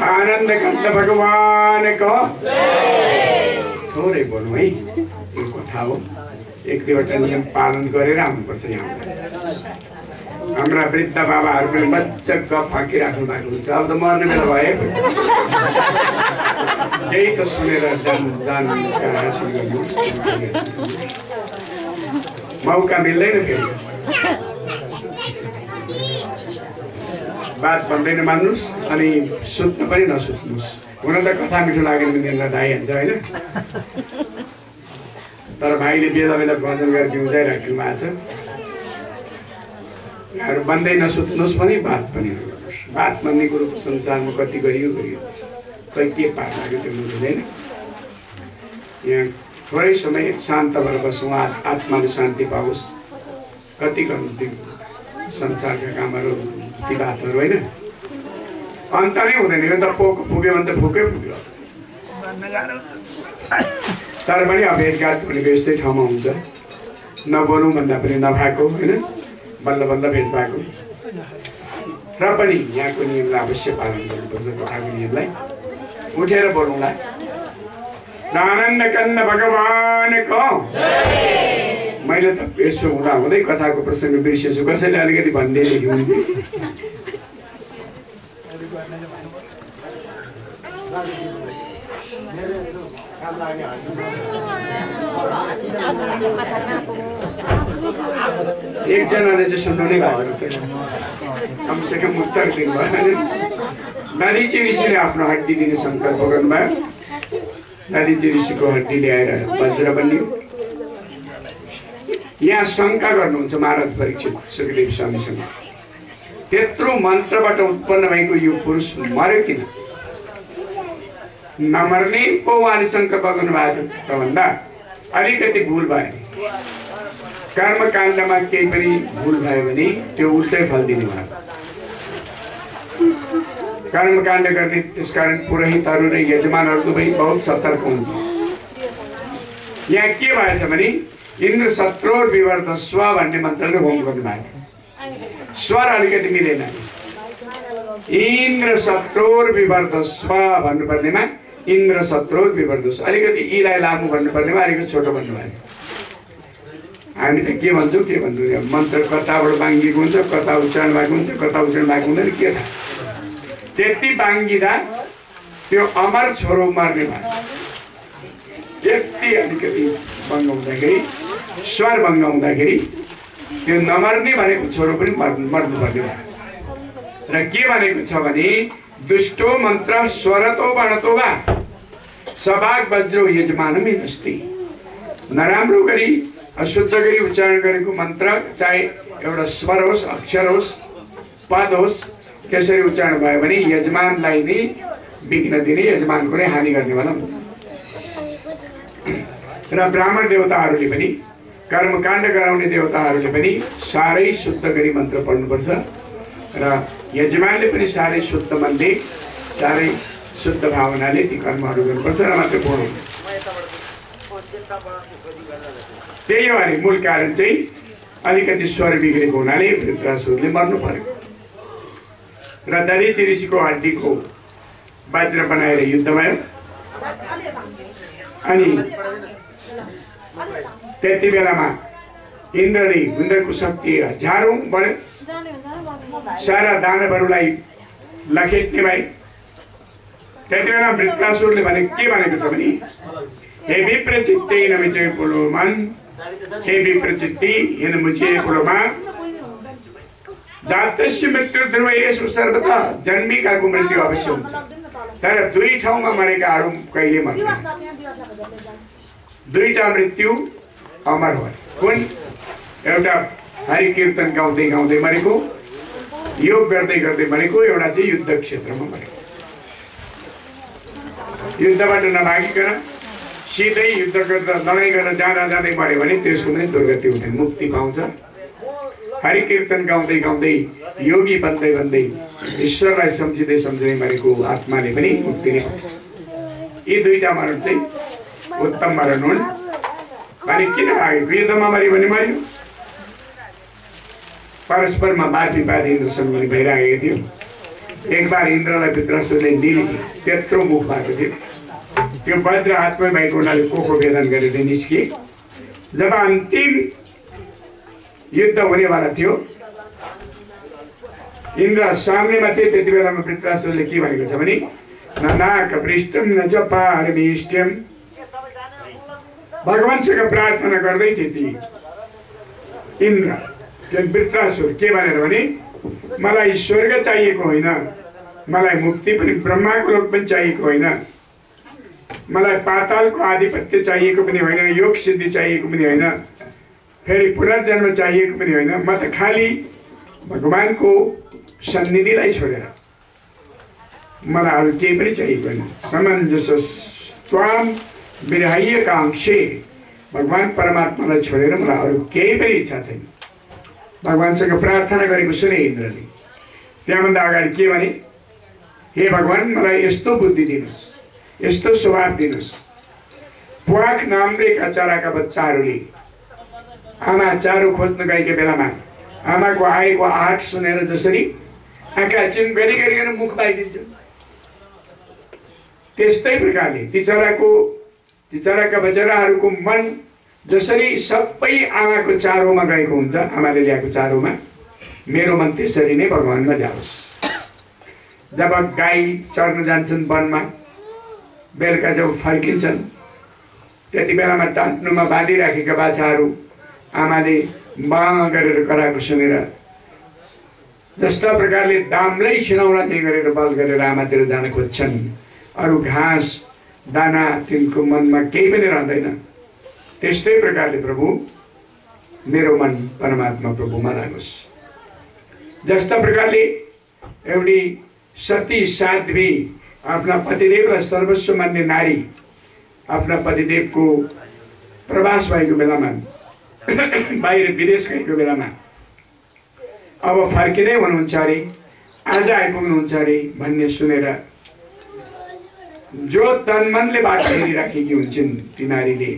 आनंद कंद भगवान को थोड़े बोलूं है यो कथा हो एक दुईवटा नियम पालन गरेर आउनुपर्छ यहाँ हाम्रा वृद्ध बाबाहरूले मजा गफ फाँकिराख्नु भएको हुन्छ अब त मर्ने बेला भए यही त सुनेर जान हासिल गर्नु मौका मिल्दैन फेरि बात भन्दैन मान्नुस् अनि सुत्न पनि नसुत्नुस् हुन त कथा मिठो लागेर मिलेर दाइहाल्छ होइन तर भाइले बेला बेला भजन गरेर जिउँदै भएको छ यहाँहरू बन्दै नसुत्नुस् पनि बात पनि नगर्नुहोस् बात भन्ने कुरो संसारमा कति गरियो खै के पार लाग्यो त्यो बुझ्दैन यहाँ थोरै समय शान्त भएर बसौँ आत्माले शान्ति पाओस् कति गर्नु त्यो संसारका कामहरू ती बातहरू होइन अन्त नै हुँदैन यो त पुग्यो भने त फुक्यो पुग्यो तर पनि अब भेटघाट भनेको यस्तै ठाउँमा हुन्छ नबोलौँ भन्दा पनि नभएको होइन बल्ल बल्ल भेट भएको र पनि यहाँको नियमलाई अवश्य पालन गर्नुपर्छ कथाको नियमलाई उठेर बोलौँला आनन्द कन्द भगवानको मैले त यसो हुँदा हुँदै कथाको प्रसङ्ग बिर्सेछु कसैले अलिकति भनिदिएदेखि हुन्थ्यो एकजनाले चाहिँ सुन्नु नै भएको छैन कमसेकम उत्तर दिनुभयो नदीची ऋषिले आफ्नो हड्डी दिने सङ्कल्प गर्नुभयो नदीची ऋषिको हड्डी ल्याएर वज्र बन्यो यहाँ शङ्का गर्नुहुन्छ महाराज परीक्षित सुखदेव स्वामीसँग त्यत्रो मन्त्रबाट उत्पन्न भएको यो पुरुष मर्यो किन नमर्ने पो उहाँले सङ्कल्प गर्नुभएको त भन्दा अलिकति भुल भयो कर्मकाण्डमा केही पनि भुल भयो भने त्यो उल्टै फल दिने भयो कर्मकाण्ड गर्ने त्यसकारण पुरोहितहरू र यजमानहरू पनि बहुत सतर्क हुन्छ यहाँ के भएछ भने इन्द्र शत्रोर विवर्ध स्व भन्ने मन्त्रले होम गर्नुभएको स्वर अलिकति मिलेन इन्द्र शत्रोर विवर्ध स्व भन्नुपर्नेमा इन्द्र शत्रोर विवर्ध अलिकति इलाई लामो भन्नुपर्नेमा अलिकति छोटो भन्नुभएको हामी त के भन्छौँ मन्त्र कताबाट बाङ्गिएको हुन्छ कता उच्चारण भएको हुन्छ कता उच्चारण भएको हुँदैन के थाहा त्यति बाङ्गिँदा त्यो अमर छोरो मर्ने भयो त्यति अलिकति बङ्गाउँदाखेरि स्वर बङ्गाउँदाखेरि त्यो नमर्ने भनेको छोरो पनि मर्नुपर्ने भयो र के भनेको छ भने दुष्टो मन्त्र स्वरतो बाणतो वा सभाग वज्रो यजमानम हिनस्ति नराम्रो गरी अशुद्ध गरी उच्चारण गरेको मन्त्र चाहे एउटा स्वर होस् अक्षर होस् पद होस् त्यसरी उच्चारण भयो भने यजमानलाई नै विघ्न दिने यजमानको नै हानि गर्नेवाला हुन्छ र ब्राह्मण देवताहरूले पनि कर्मकाण्ड गराउने देवताहरूले पनि साह्रै शुद्ध गरी मन्त्र पढ्नुपर्छ र यजमानले पनि साह्रै शुद्ध मनले साह्रै शुद्ध भावनाले ती कर्महरू गर्नुपर्छ र मात्र पूर्ण हुन्छ त्यही हो अनि मूल कारण चाहिँ अलिकति स्वर बिग्रेको हुनाले वृत्रासुरले मर्नु पर्यो र दधीची ऋषिको हड्डीको वज्र बनाएर युद्ध भयो अनि त्यति बेलामा इन्द्रको शक्ति हजारौं बढ्यो सारा दानवहरूलाई लखेट्ने भए त्यति बेला वृत्रासुरले के भनेको छ भने हे विप्रचित्ते नमिचे पुलोमन हे विप्रचित्ति येन मुचे पुलोमा जातस्य मृत्यु ध्रुवयेषु सर्वथा जन्मिकाको मृत्यु अवश्य हुन्छ तर दुई ठाउँमा मरेकाहरू कहिले मर्दैन दुईटा मृत्यु अमर हो कुन एउटा हरि कीर्तन गाउँदै गाउँदै मरेको योग गर्दै गर्दै मरेको एउटा चाहिँ युद्ध क्षेत्रमा मरेको युद्धबाट नभागिकन सिधै युद्ध गर्दा लडाइँ गर्न जाँदा जाँदै मर्यो भने त्यसको नै दुर्गति हुँदैन मुक्ति पाउँछ हरि कीर्तन गाउँदै गाउँदै योगी बन्दै बन्दै ईश्वरलाई सम्झिँदै सम्झिँदै मरेको आत्माले पनि मुक्ति नै पाउँछ। यी दुईटा मरण चाहिँ उत्तम मरण हुन्। अनि किन आयो? युद्धमा मर्यो भने मर्यो। परस्परमा वाद विवाद इन्द्रसँग पनि भइरहेको थियो। एक बार इन्द्रलाई वृत्रासुरले निली त्यत्रो मुख भएको थियो, त्यो वज्र हातमै भएको हुनाले कोखो भेदन गरेर निस्किए। जब अन्तिम युद्ध हुनेवाला थियो, इन्द्र सामनेमा थिए, त्यति बेलामा वृत्रासुरले के भनेको छ भने न नाक पृष्ठम न च पारमेष्ठ्यम, भगवानसँग प्रार्थना गर्दै थिए ती इन्द्र। वृत्रासुर के भनेर भने मलाई स्वर्ग चाहिएको होइन, मलाई मुक्ति पनि ब्रह्माको लोक पनि चाहिएको होइन, मलाई पातालको आधिपत्य चाहिएको पनि होइन, योग सिद्धि चाहिएको पनि होइन, फेरि पुनर्जन्म चाहिएको पनि होइन, म त खाली भगवानको सन्निधिलाई छोडेर मलाई अरू केही पनि चाहिएको होइन। समञ्जस त्वाम विरहाय काङ्क्षे, भगवान परमात्मालाई छोडेर मलाई अरू केही पनि इच्छा छैन। भगवानसँग प्रार्थना गरेको सुने इन्द्रले। त्यहाँभन्दा अगाडि के भने, हे भगवान मलाई यस्तो बुद्धि दिनुहोस्, यस्तो स्वभाव दिनुहोस्। प्वाख नाम्रेका चराका बच्चाहरूले आमा चारो खोज्न गएका बेलामा आमाको आएको आठ सुनेर जसरी आँखा चिम गरी गरिकन मुख बाइदिन्छ, त्यस्तै प्रकारले ती चराका बच्चाहरूको मन जसरी सबै आमाको चारोमा गएको हुन्छ, आमाले ल्याएको चारोमा, मेरो मन त्यसरी नै भगवानमा जाओस्। जब गाई चर्न जान्छन् वनमा, बेलुका जब फर्किन्छन्, त्यति बेलामा टाँट्नुमा बाँधिराखेका बाछाहरू आमाले बाँ गरेर कराएको सुनेर जस्ता प्रकारले दामलाई छिनाउला चाहिँ गरेर बल गरेर आमातिर जान खोज्छन्, अरू घाँस दाना तिनको मनमा केही पनि रहँदैन, त्यस्तै प्रकारले प्रभु मेरो मन परमात्मा प्रभुमा लागोस्। जस्ता प्रकारले एउटी सती साध्वी आफ्ना पतिदेवलाई सर्वस्व मान्ने नारी आफ्ना पतिदेवको प्रवास भएको बेलामा, बाहिर विदेश गएको बेलामा अब फर्किँदै हुनुहुन्छ अरे, आज आइपुग्नुहुन्छ अरे भन्ने सुनेर जो तन मनले बाटो हेरिराखेकी हुन्छन् ती नारीले,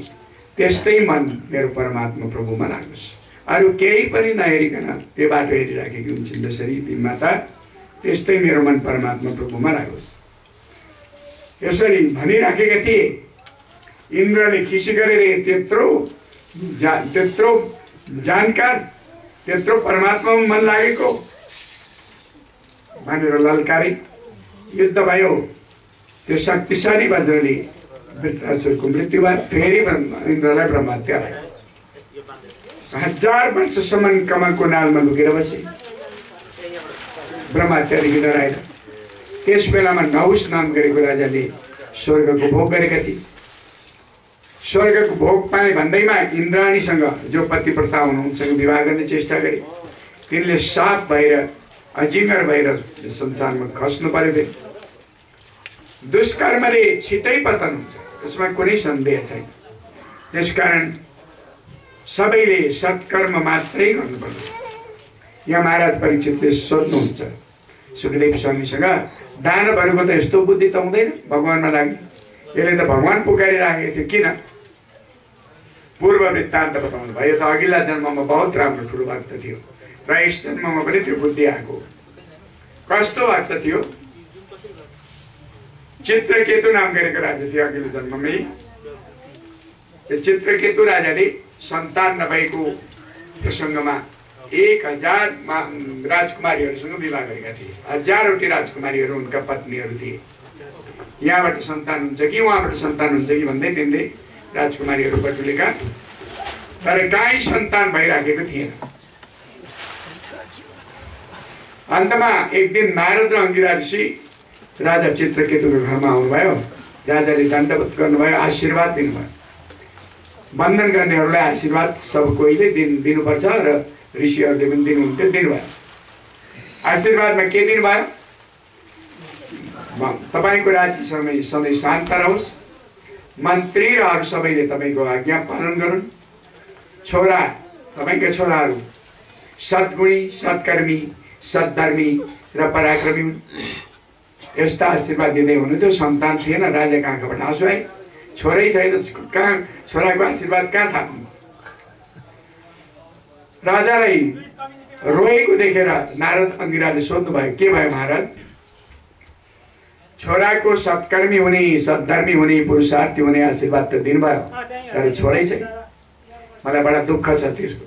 त्यस्तै मन मेरो परमात्मा प्रभुमा लागोस्। अरू केही पनि नहेरिकन त्यो बाटो हेरिराखेकी हुन्छन् जसरी ती माता, त्यस्तै मेरो मन परमात्मा प्रभुमा लागोस्। यसरी भनिराखेका थिए। इन्द्रले खिसी गरेर त्यत्रो जानकार, त्यत्रो परमात्मामा मन लागेको भनेर ललकारे। युद्ध भयो। त्यो शक्तिशाली वज्रले वृत्रासुरको मृत्यु भयो। फेरि इन्द्रलाई ब्रह्महत्या भयो। 1000 वर्षसम्म कमलको नालमा लुकेर बसे। ब्रह्महत्यादेखि डराएर त्यस बेलामा नहुस नाम गरेको राजाले स्वर्गको भोग गरेका थिए। स्वर्गको भोग पाए भन्दैमा इन्द्राणीसँग जो पतिव्रता हुनुहुन्छसँग विवाह गर्ने चेष्टा गरे। तिनले साप भएर अजिङ्गर भएर संसारमा खस्नु पर्यो। दुष्कर्मले छिटै पतन हुन्छ, त्यसमा कुनै सन्देह छैन। त्यसकारण सबैले सत्कर्म मात्रै गर्नुपर्छ। यहाँ महाराज परीक्षितले सोध्नुहुन्छ सुखदेव स्वामीसँग, दानवहरूको त यस्तो बुद्धि त हुँदैन भगवानमा लाग्ने, यसले त भगवान पुकारिराखेको थियो, किन? पूर्व वृत्तान्त बताउनु भयो। त अघिल्ला जन्ममा बहुत राम्रो ठुलो भक्त थियो र यस जन्ममा पनि त्यो बुद्धि आएको। कस्तो भक्त थियो? चित्रकेतु नाम गरेको राजा थियो अघिल्लो जन्ममै। त्यो चित्रकेतु राजाले सन्तान नभएको प्रसङ्गमा 1000 राजकुमारीहरूसँग विवाह गरेका थिए। 1000वटी राजकुमारीहरू उनका पत्नीहरू थिए। यहाँबाट सन्तान हुन्छ कि उहाँबाट सन्तान हुन्छ कि भन्दै तिनले राजकुमारीहरू बटुलेका, तर कहीँ सन्तान भइराखेको थिएन। अन्तमा एक दिन नारद र अंगिरा ऋषि राजा चित्रकेतुको घरमा आउनुभयो। राजाले दण्डवत गर्नुभयो, आशीर्वाद दिनुभयो। बन्धन गर्नेहरूलाई आशीर्वाद सब कोहीले दिनुपर्छ र ऋषिहरूले पनि दिनुहुन्थ्यो, दिनुभयो। आशीर्वादमा के दिनुभयो? तपाईँको राज्य सधैँ शान्त रहोस्, मन्त्री र अरू सबैले तपाईँको आज्ञा पालन गरून्, छोरा तपाईँका छोराहरू सद्गुणी, सत्कर्मी, सद्धर्मी र पराक्रमी हुन्। यस्ता आशीर्वाद दिँदै हुनुहुन्थ्यो। सन्तान थिएन, राजाको आँखाबाट आँसु आए। छोरै छैन, कहाँ छोराको आशीर्वाद कहाँ थाप्नु। राजालाई रोएको देखेर नारद अंगिराले सोध्नुभयो, के भयो महाराज? छोराको सत्कर्मी हुने, सद्धर्मी हुने, पुरुषार्थी हुने आशीर्वाद त दिनुभयो, तर छोरै छैन। मलाई बडा दुःख छ त्यसको।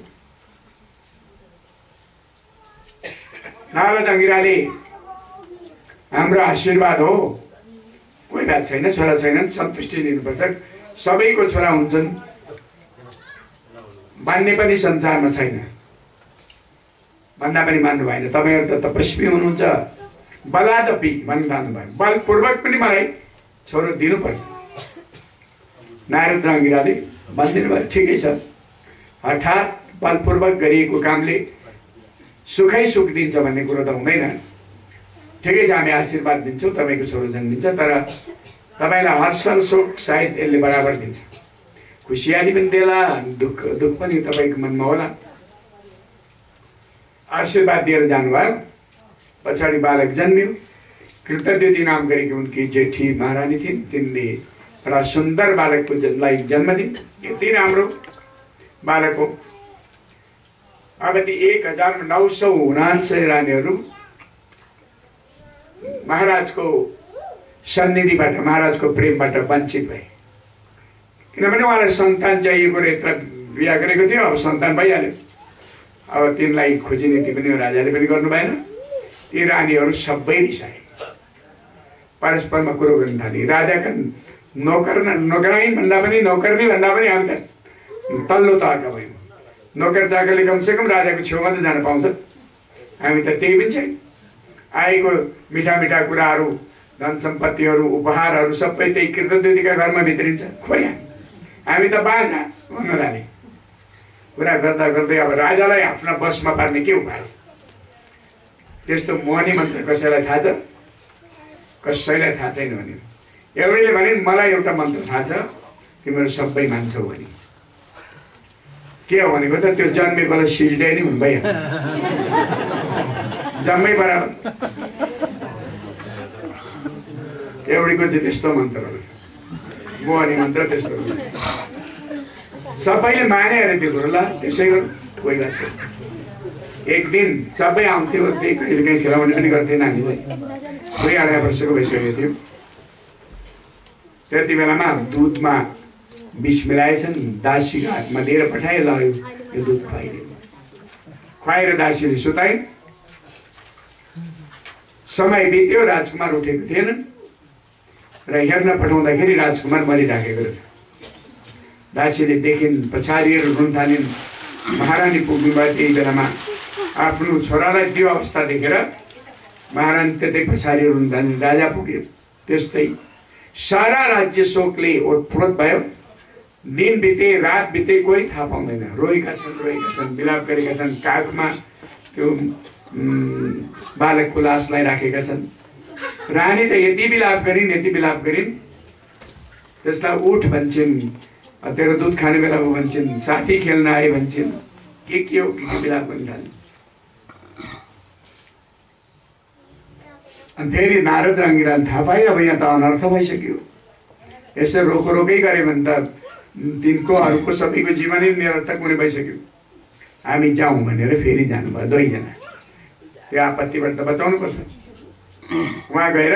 नारद अंगिराले हाम्रो आशीर्वाद हो, कोही बात छैन, छोरा छैनन्, सन्तुष्टि दिनुपर्छ। सबैको छोरा हुन्छन् मान्ने पनि संसारमा छैन भन्दा पनि मान्नु भएन। तपाईहरु त तपस्वी हुनुहुन्छ, बलादपि भन्नु भयो, बलपूर्वक पनि मलाई छोरो दिनुपर्छ। नारद अंगिराले भनिदिनु भयो, ठिकै छ, अर्थात् बलपूर्वक गरिएको कामले सुखै सुख दिन्छ भन्ने कुरो त हुँदैन। ठिकै छ, हामी आशीर्वाद दिन्छौँ, तपाईँको छोरो जन्मिन्छ, तर तपाईँलाई हर्ष शोक सायद यसले बराबर दिन्छ। खुसियाली पनि देला, दुःख पनि तपाईँको मनमा होला। आशीर्वाद दिएर जानुभयो। पछाडि बालक जन्मियो। कृतद्युति नाम गरेकी उनकी जेठी महारानी थिइन्। तिनले एउटा सुन्दर बालकको जन्म दिन्। यति राम्रो बालक हो। अब ती 1999 रानीहरू महाराजको सन्निधिबाट, महाराजको प्रेमबाट वञ्चित भए। किनभने उहाँलाई सन्तान चाहिएको र यत्र बिहा गरेको थियो, अब सन्तान भइहाल्यो। अब तिनलाई खोजी नीति पनि राजाले पनि गर्नु भएन। ती रानीहरू सबै रिसाए, परस्परमा कुरो गर्न थाले। राजाका नोकराइन भन्दा पनि, नौकरनी भन्दा पनि हामी त तल्लो तहका भयौँ। नोकर चाकरले कमसेकम राजाको छेउमा त जान पाउँछ, हामी त त्यही पनि छैन। आएको मिठा मिठा कुराहरू, धन सम्पत्तिहरू, उपहारहरू सबै त्यही कृतद्युतिका घरमा भित्रिन्छ। खोइ हामी त बाजा भन्न थाले। कुरा गर्दा गर्दै अब राजालाई आफ्ना बसमा पार्ने के उपाय? त्यस्तो मोहनी मन्त्र कसैलाई थाहा छ? कसैलाई थाहा छैन भने एउटैले भने मलाई एउटा मन्त्र थाहा छ, तिमीहरू सबै मान्छौ भने। के हो भनेको त त्यो जन्मेकोलाई सिल्डे नि हुनु भइहाल्छ, जम्मै बराबर। एउटीको चाहिँ त्यस्तो मन्त्रहरू छ, मोहनी मन्त्र त्यस्तो। सबैले माने अरे त्यो कुरो, ल त्यसै गर्नु, कोही बात छैन। एक दिन सबै आउँथ्यो, त्यही कहिले काहीँ खेलाउने पनि गर्थ्यो नानीलाई। 2-2.5 वर्षको भइसकेको थियो। त्यति बेलामा दुधमा विष मिलाएछन्, दासीको हातमा दिएर पठाए, ल यो दुध खुवाइदियो। खुवाएर दासीले सुताए। समय बित्यो, राजकुमार उठेको थिएनन् र हेर्न पठाउँदाखेरि राजकुमार मरिराखेको रहेछ। दासीले देखिन्, पछाडिएर रुन थालिन्। महारानी पुग्नुभयो। त्यही बेलामा आफ्नो छोरालाई त्यो अवस्था देखेर महारानी त्यतै पछाडिएर रुन थालिन्। राजा पुग्यो। त्यस्तै सारा राज्य शोकले ओतप्रोत भयो। दिन बिते, रात बिते, कोही थाहा पाउँदैन। रोएका छन्, विलाप गरेका छन्। काखमा त्यो बालकको लासलाई राखेका छन्। रानी त यति विलाप गरिन्, त्यसलाई उठ भन्छन्, तेरो दुध खाने बेला हो भन्छन्, साथी खेल्न आए भन्छन्, के हो के विलाप गर्न थाल्ने। अनि फेरि नारद अंगिराले थाहा पाए, अब यहाँ त अनर्थ भइसक्यो। यसो रोकै गरे भने त तिनको अरूको सबैको जीवनै निरर्थक हुने भइसक्यो। हामी जाउँ भनेर फेरि जानुभयो 2 जना। त्यो आपत्तिबाट त बचाउनुपर्छ। उहाँ गएर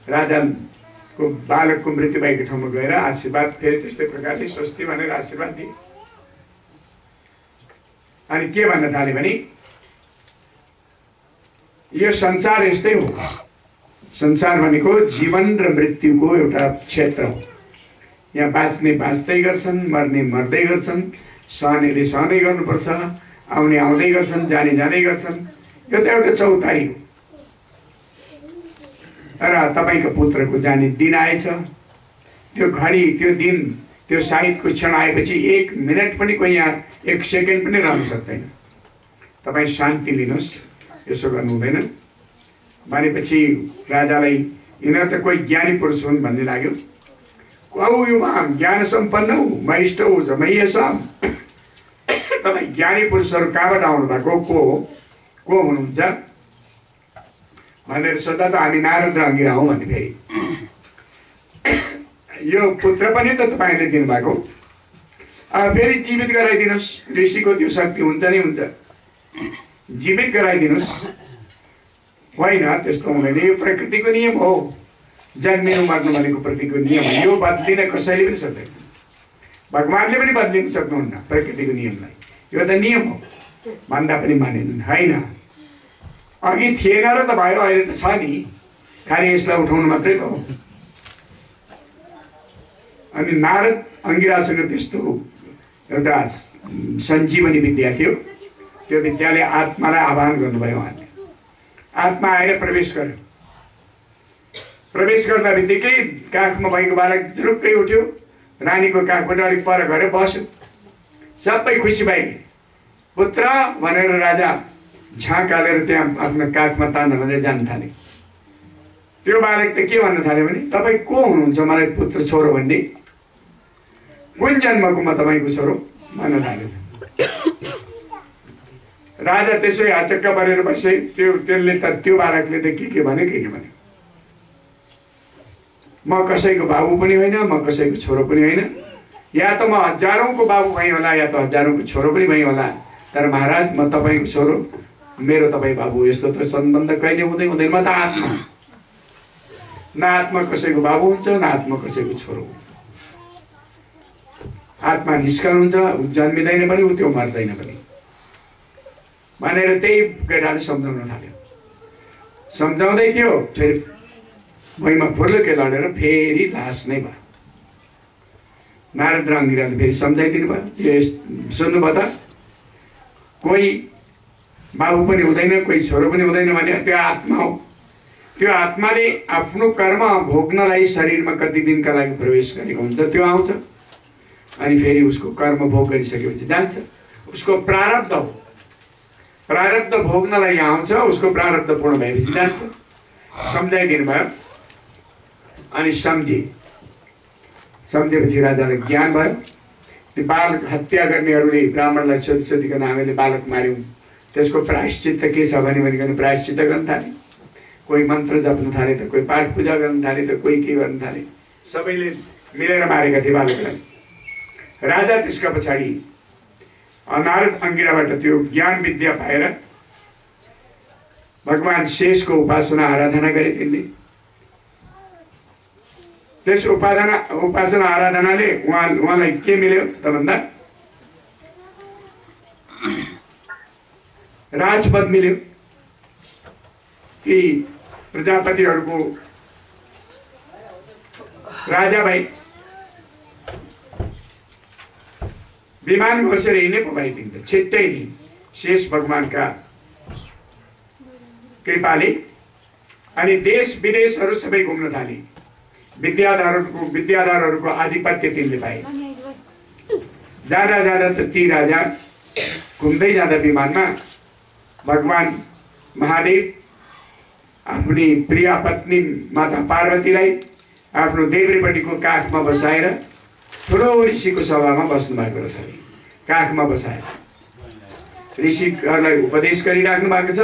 राजाको बालकको मृत्यु भएको ठाउँमा गएर आशीर्वाद फेरि त्यस्तै प्रकारले स्वस्ति भनेर आशीर्वाद दिए। अनि के भन्न थाले भने यो संसार यस्तै हो। संसार भनेको जीवन र मृत्युको एउटा क्षेत्र हो। यहाँ बाँच्ने बाँच्दै गर्छन्, मर्ने मर्दै गर्छन्, सहनेले सहनै गर्नुपर्छ, आउने आउँदै गर्छन्, जाने जाँदै गर्छन्। यो त एउटा चौतारी हो। र तपाईको पुत्रको जाने दिन आएछ। त्यो घडी, त्यो दिन, त्यो साहित्यको क्षण आएपछि 1 मिनट पनि कोही यहाँ 1 सेकेन्ड पनि रहन सक्दैन। तपाईँ शान्ति लिनुहोस्, यसो गर्नु हुँदैन भनेपछि राजालाई यिनीहरू त कोही ज्ञानी पुरुष हुन् भन्ने लाग्यो। कौ युवाम ज्ञान सम्पन्न हो, महिष्ठ हो जमयसाम। तपाईँ ज्ञानी पुरुषहरू कहाँबाट आउनु भएको, को हुनुहुन्छ भनेर सोद्धा त हामी नारद र अंगिरा हौँ भने फेरि यो पुत्र पनि त तपाईँले दिनुभएको, फेरि जीवित गराइदिनुहोस्। ऋषिको त्यो शक्ति हुन्छ नि हुन्छ, जीवित गराइदिनुहोस्। होइन त्यस्तो हुँदैन, यो प्रकृतिको नियम हो, जन्मिनु मर्नु भनेको प्रकृतिको नियम हो, यो बदलिन कसैले पनि सक्दैन, भगवानले पनि बदलिन सक्नुहुन्न प्रकृतिको नियमलाई, यो त नियम हो भन्दा पनि मानिनुहुन्न। होइन अघि थिएन र त भयो, अहिले त छ नि, खालि यसलाई उठाउनु मात्रै त हो। अनि नारद अंगिरासँग त्यस्तो एउटा सञ्जीवनी विद्या थियो, त्यो विद्याले आत्मालाई आह्वान गर्नुभयो। उहाँले आत्मा आएर प्रवेश गर्यो, प्रवेश गर्दा बित्तिकै काखमा भएको बालक झुरुक्कै उठ्यो, रानीको काखबाट अलिक पर गएर बस्यो, सबै खुसी भए। पुत्र भनेर राजा झाँक हालेर त्यहाँ आफ्नो काखमा तान्न भनेर जान थाले। त्यो बालक त के भन्न थाल्यो भने, तपाईँ को हुनुहुन्छ मलाई पुत्र छोरो भन्ने, कुन जन्मको म तपाईँको छोरो भन्न थाल्यो। राजा त्यसै हाचक्क परेर बसे। त्यो बालकले त के भन्यो, के भन्यो, म कसैको बाबु पनि होइन, म कसैको छोरो पनि होइन, या त म हजारौंको बाबु भएँ होला, या त हजारौंको छोरो पनि भएँ होला, तर महाराज म तपाईँको छोरो, मेरो तपाईँ बाबु, यस्तो त सम्बन्ध कहिले हुँदैन। म त आत्मा, न आत्मा कसैको बाबु हुन्छ, न आत्मा कसैको छोरो हुन्छ। आत्मा निष्कल हुन्छ, जन्मिँदैन पनि, त्यो मर्दैन पनि भनेर त्यही केटाले सम्झाउन थाल्यो। सम्झाउँदै थियो, फेरि भुइँमा फुर्लुके लडेर फेरि लास नै भयो। नारद र अंगिराले फेरि सम्झाइदिनु भयो, यो सुन्नुभयो त, कोही बाबु पनि हुँदैन, कोही छोरो पनि हुँदैन भने त्यो आत्मा हो। त्यो आत्माले आफ्नो कर्म भोग्नलाई शरीरमा कति दिनका लागि प्रवेश गरेको हुन्छ, त्यो आउँछ, अनि फेरि उसको कर्म भोग गरिसकेपछि जान्छ। उसको प्रारब्ध हो, प्रारब्ध भोग्नलाई आउँछ, उसको प्रारब्ध पूर्ण भएपछि जान्छ। सम्झाइदिनु भयो। अनि सम्झेपछि राजालाई ज्ञान भयो। त्यो बालक हत्या गर्नेहरूले ब्राह्मणलाई सोधिकन हामीले बालक मार्यौँ, त्यसको प्रायश्चित्त के छ भनिकन प्रायश्चित्त गर्न थाले। कोही मन्त्र जप्न थाले त, कोही पाठ पूजा गर्न थाले त, कोही के गर्न थाले, सबैले मिलेर मारेका थिए बालकलाई। राजा त्यसका पछाडि नारद अंगिराबाट त्यो ज्ञान विद्या पाएर भगवान शेषको उपासना आराधना गरे तिनले। त्यस उपासना आराधनाले उहाँलाई के मिल्यो त भन्दा राजपद मिल्यो कि प्रजापतिहरूको राजा भाइ विमान बसेर हिँड्ने पो भइदिन्छ छिट्टै नि। शेष भगवानका कृपाले अनि देश विदेशहरू सबै घुम्न थाले। विद्याधरहरूको आधिपत्य तिनले पाए। जाँदा जाँदा त ती राजा घुम्दै जाँदा विमानमा भगवान महादेव आफ्नी प्रिय पत्नी माता पार्वतीलाई आफ्नो देब्रेपट्टिको काखमा बसाएर ठुलो ऋषिको सभामा बस्नु भएको रहेछ। काखमा बसाएर ऋषिहरूलाई उपदेश गरिराख्नु भएको छ।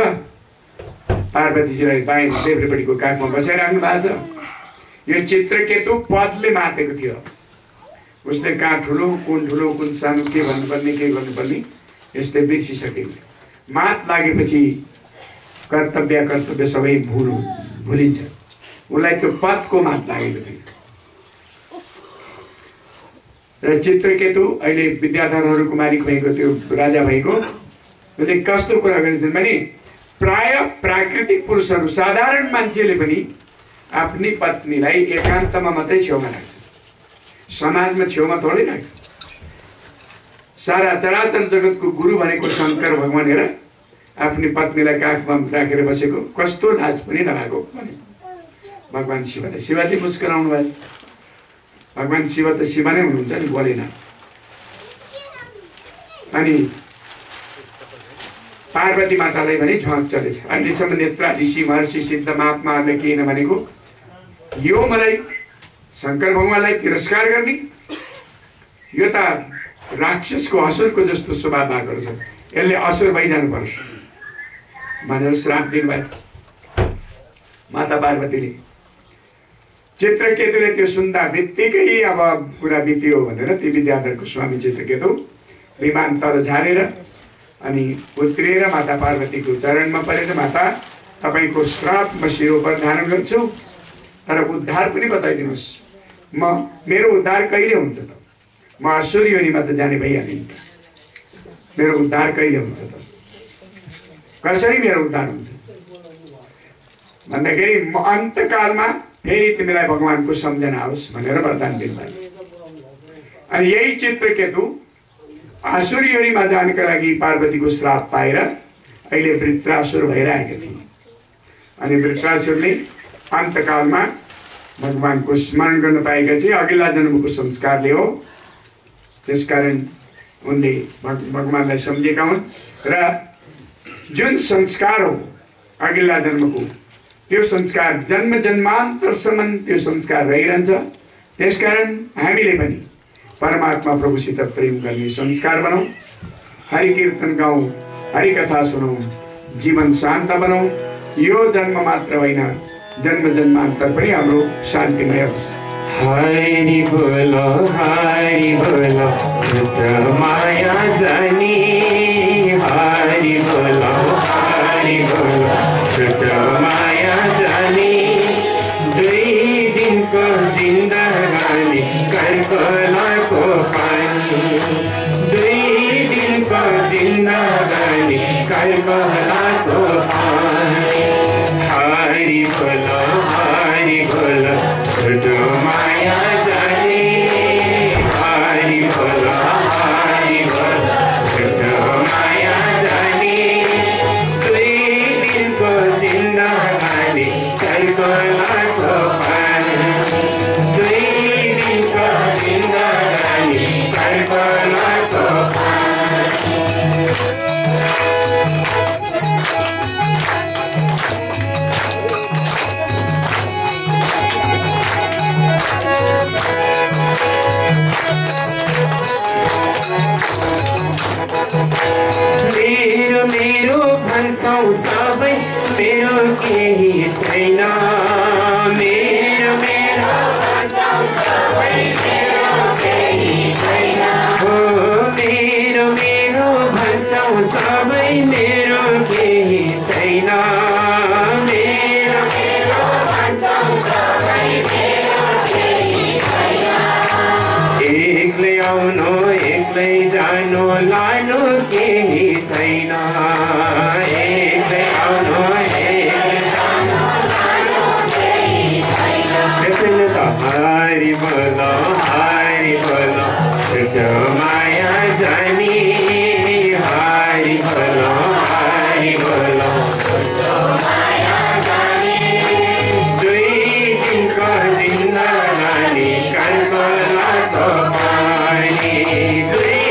पार्वतीजीलाई बाएँ देब्रेपट्टिको काखमा बसाइराख्नु भएको छ। यो चित्रकेतु पदले मातेको थियो। उसले कहाँ ठुलो कुन सानो के भन्नुपर्ने के गर्नुपर्ने यस्तै बिर्सिसक्यो। मात लागेपछि कर्तव्य सबै भुलिन्छ। उसलाई त्यो पदको मात लागेको थियो। र चित्रकेतु अहिले विद्याधरहरूको मालिक भएको त्यो राजा भएको उसले कस्तो कुरा गरिन्छन् भने प्राय प्राकृतिक पुरुषहरू साधारण मान्छेले पनि आफ्नी पत्नीलाई एकान्तमा मात्रै छेउमा राख्छ। समाजमा छेउमा थोरै राख्छ। सारा चराचर जगतको गुरु भनेको शंकर भगवान हेर आफ्नी पत्नीलाई काखमा राखेर बसेको कस्तो लाज पनि नभएको भने भगवान शिवले। शिवले मुस्कुराउनु भयो। भगवान शिव त शिव नै हुनुहुन्छ नि, बोलेन। अनि पार्वती मातालाई भने झ्वाक चलेछ। अहिलेसम्म नेत्रा ऋषि महर्षि सिद्ध महात्माहरूले के नभनेको यो मलाई शंकर भगवानलाई तिरस्कार गर्ने, यो त राक्षसको असुरको जस्तो स्वभाव भएको छ, यसले असुर भइजानुपर्छ भनेर श्राप दिनुभएको। माता पार्वतीले चित्रकेतुले त्यो सुन्दा बित्तिकै अब कुरा बित्यो भनेर ती विद्याधरको स्वामी चित्रकेतु विमान तल झारेर अनि उत्रिएर माता पार्वतीको चरणमा परेर, माता तपाईँको श्राप म शिरोपर धारण गर्छु, तर उद्धार पनि बताइदिनुहोस्, मेरो उद्धार कहिले हुन्छ त? म असुर योनिमा त जाने भइहाल्यो नि त, मेरो उद्धार कहिले हुन्छ त? कसरी मेरो उद्धार हुन्छ भन्दाखेरि म अन्तकालमा फेरि तिमीलाई भगवानको सम्झना आओस् भनेर वरदान दिनुभयो। अनि यही चित्रकेतु असुर योनिमा जानको लागि पार्वतीको श्राप पाएर अहिले वृत्रासुर भइरहेका थिए। अनि वृत्रासुरले अन्तकालमा भगवानको स्मरण गर्न पाएका थिए, अघिल्ला जन्मको संस्कारले हो, त्यसकारण उनले भगवानलाई सम्झेका हुन् र जुन संस्कार हो अघिल्ला जन्मको त्यो संस्कार जन्म जन्मान्तरसम्म त्यो संस्कार रहिरहन्छ। त्यसकारण हामीले पनि परमात्मा प्रभुसित प्रेम गर्ने संस्कार बनाऊ, हरि कीर्तन गाउँ, हरि कथा सुनौँ, जीवन शान्त बनाऊ। यो जन्म मात्र होइन, जन्म जन्मान्तर पनि हाम्रो शान्तिमय होस्। हरि बोलो छुट माया जानी, हरि बोलो छुट माया जानी। दुई दिनको जिन्दगानी करको लाको पानी, दुई दिनको जिन्दगानी करको लाको पानी। हरि बोलो छुट माया जानी, हरि बोलो छुट माया जानी। दुई दिनको जिन्दगानी करको लाको पानी, दुई दिनको जिन्दगानी करको लाको पानी। मेरो भन्छौ सबै मेरो केही छैन, मेरो भन्छौ सबै मेरो केही छैन। हो मेरो भन्छौ सबै मेरो केही छैन, मेरो भन्छौ सबै मेरो केही छैन। एक्लै आउनु एक्लै जानु लानु केही छैन, एक्लै आउनु एक्लै जानु लानु केही छैन। त्यसैले त हरि बोलो छुट माया जानी, हरि बोलो छुट माया जानी। दुई दिनको जिन्दगानी करको लाको पानी, दुई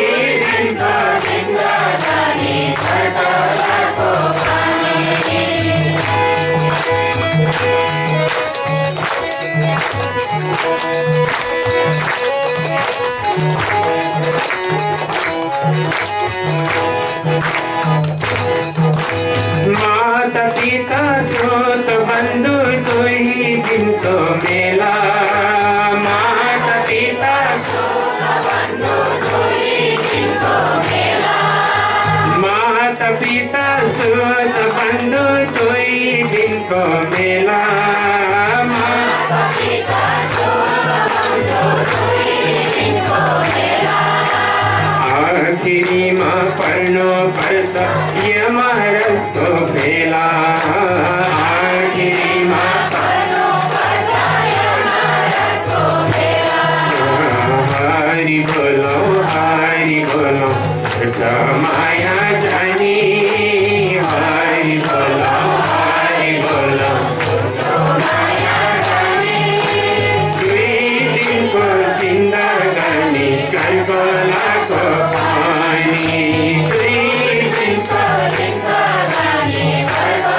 दिनको जिन्दगानी करको लाको पानी। माता पिता स्रोत बन्धु दुई दिनको मेला, माता पिता स्रोत बन्धु दुई दिनको मेला। माता पिता स्रोत बन्धु दुई दिनको मेला, माता पिता स्रोत बन्धु दुई दिनको मेला। आखिरीमा पर्नु पर्छ यमराजको फेला, आखिरीमा पर्नु पर्छ यमराजको फेला। हरि बोलो छुट माया जानी, हरि बोलो छुट माया जानी। दुई दिनको जिन्दगानी करको लाको पानी, दुई दिनको जिन्दगानी करको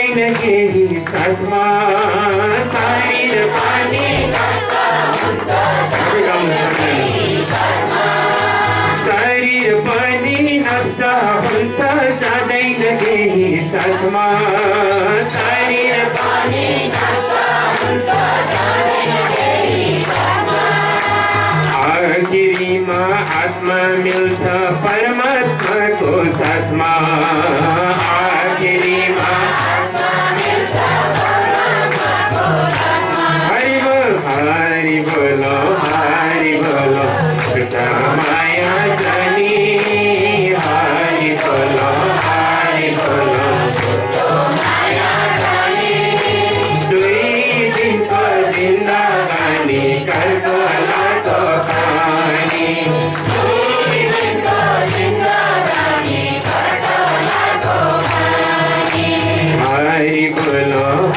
जाँदैन केही साथमा शरीर पनि शरीर पनि नष्ट हुन्छ जाँदैन केही साथमा शरीर पनि आखिरीमा आत्मा मिल्छ परमात्माको साथमा आखिरीमा हरि बोलो छुटा माया जानी हरि बोलो दुई दिनको जिन्दगानी कर्को लातो पानी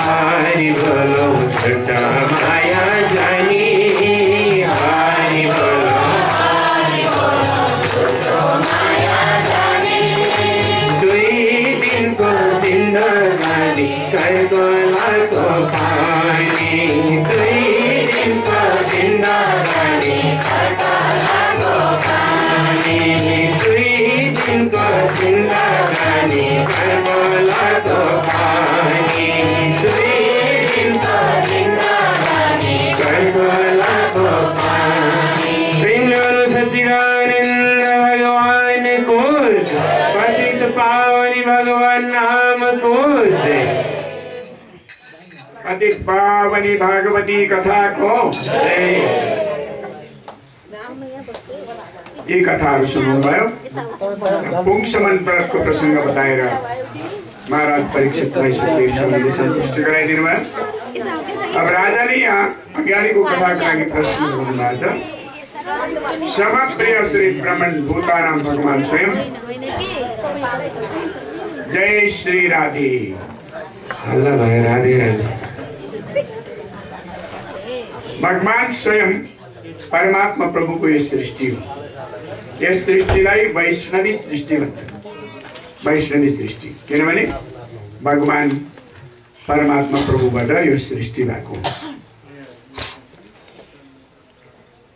हरि बोलो छुटा माया जानी हरि बोलो दुई दिनको जिन्दगानी कर्को लातो पानी दुई दिनको जिन्दगानी दुई दिनको जिन्दगानी कर्को लातो पानी दुई दिनको जिन्दगानी कर्को लातो पानी प्रेमलो सच्चिदानन्द भगवान को पतित पावनी भगवान नाम को पतित पावनी भागवती कथा को ये कथाहरू सुन्नुभयो पुंसमन व्रतको प्रसङ्ग बताएर महाराज परीक्षितलाई सुखदेव स्वामीले सन्तुष्ट गराइदिनु भयो। अब राजाले यहाँ अज्ञानीको कथाको लागि प्रश्न गर्नुभएको छ। समप्रिय श्री ब्रह्मण भूतानाम भगवान स्वयं जय श्री राधे हल्ला भयो राधे राधे भगवान स्वयं परमात्मा प्रभुको यो सृष्टि हो। यस सृष्टिलाई वैष्णवी सृष्टि भन्छ। वैष्णवी सृष्टि किनभने भगवान परमात्मा प्रभुबाट यो सृष्टि भएको हो।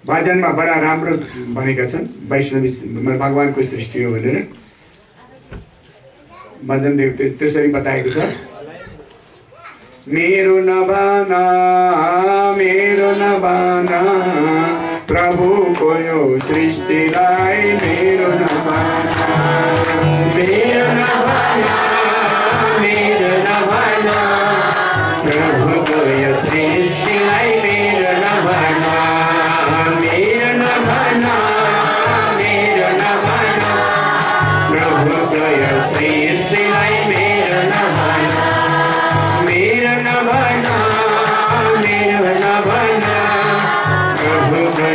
भजनमा बडा राम्रो भनेका छन् वैष्णवी भगवानको सृष्टि हो भनेर भजन देव त्यसरी बताएको छ। मेरो नभाना प्रभुको यो सृष्टिलाई मेरो नभाना प्रभुको यो सृष्टिलाई मेरो नभाना प्रभुको यो सृष्टिलाई मेरो नभाना प्रभुको यो सृष्टिलाई मेरो नभाना प्रभुको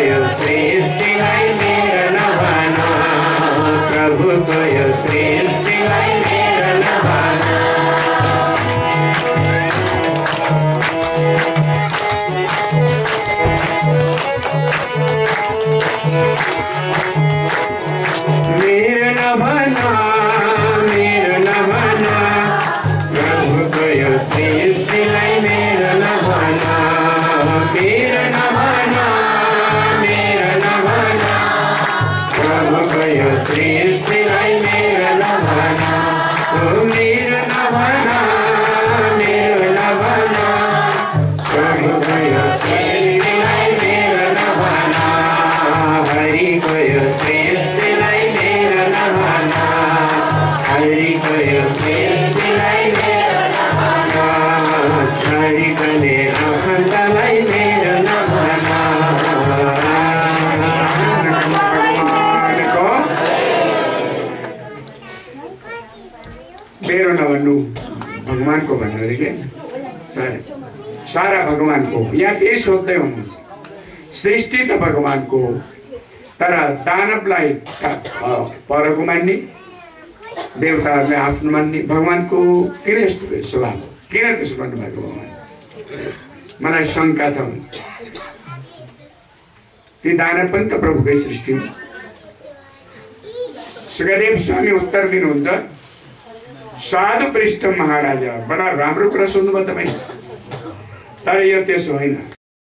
यो सृष्टिलाई मेरो नभाना मेरो नभाना प्रभुको यो सृष्टिलाई मेरो नभाना प्रभुको यो सृष्टिलाई मेरो नभाना मेरो नभाना प्रभुको यो सृष्टिलाई मेरो नभाना हरिको यो सृष्टिलाई मेरो नभाना हरिको यो सृष्टिलाई मेरो नभाना छरिकने आफन्तलाई मेरो नभाना मेरो नभन्नु भगवानको भन्नु अरे के सारा भगवानको यहाँ त्यही सोध्दै हुनुहुन्छ। सृष्टि त भगवानको तर दानवलाई परको मान्ने देवताहरूले आफ्नो मान्ने भगवानको किन यस्तो स्वभाव किन त्यसो गर्नुभएको भगवान मलाई शङ्का छ। ती दानव पनि त प्रभुकै सृष्टि हो। सुखदेव स्वामी उत्तर दिनुहुन्छ साधु पृष्ठ महाराजा, बडा राम्रो कुरा सुन्नुभयो तपाईँ। तर यो त्यसो होइन।